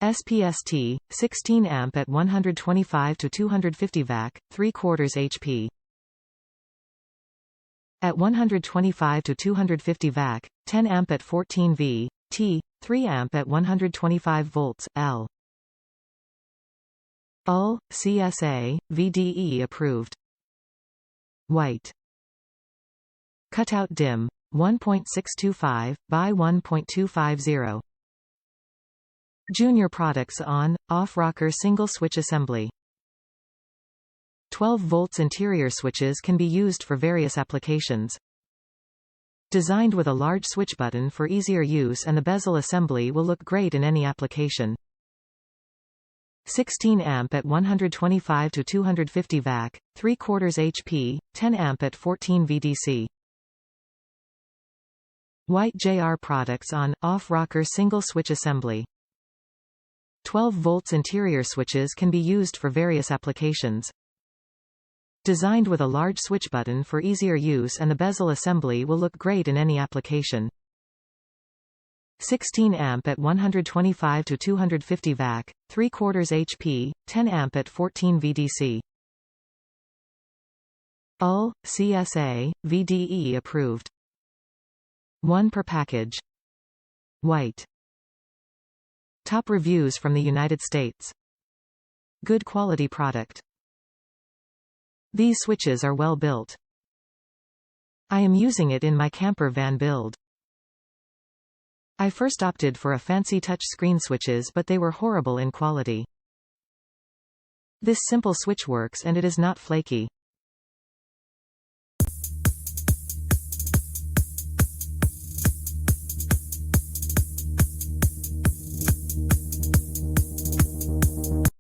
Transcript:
SPST, 16 amp at 125 to 250 VAC, 3/4 HP. At 125 to 250 VAC, 10 amp at 14 V, T, 3 amp at 125 volts, L. UL, CSA, VDE approved. White. Cutout Dim, 1.625 by 1.250. WhiteJR Products On, Off Rocker Single Switch Assembly. 12 volts interior switches can be used for various applications. Designed with a large switch button for easier use, and the bezel assembly will look great in any application. 16 amp at 125 to 250 VAC, 3/4 HP, 10 amp at 14 VDC. WhiteJR Products On, Off Rocker Single Switch Assembly. 12 volts interior switches can be used for various applications. Designed with a large switch button for easier use, and the bezel assembly will look great in any application. 16 amp at 125 to 250 VAC, 3/4 HP, 10 amp at 14 VDC. UL, CSA, VDE approved. 1 per package. White. Top reviews from the United States. Good quality product. These switches are well built. I am using it in my camper van build. I first opted for a fancy touch screen switches, but they were horrible in quality. This simple switch works and it is not flaky.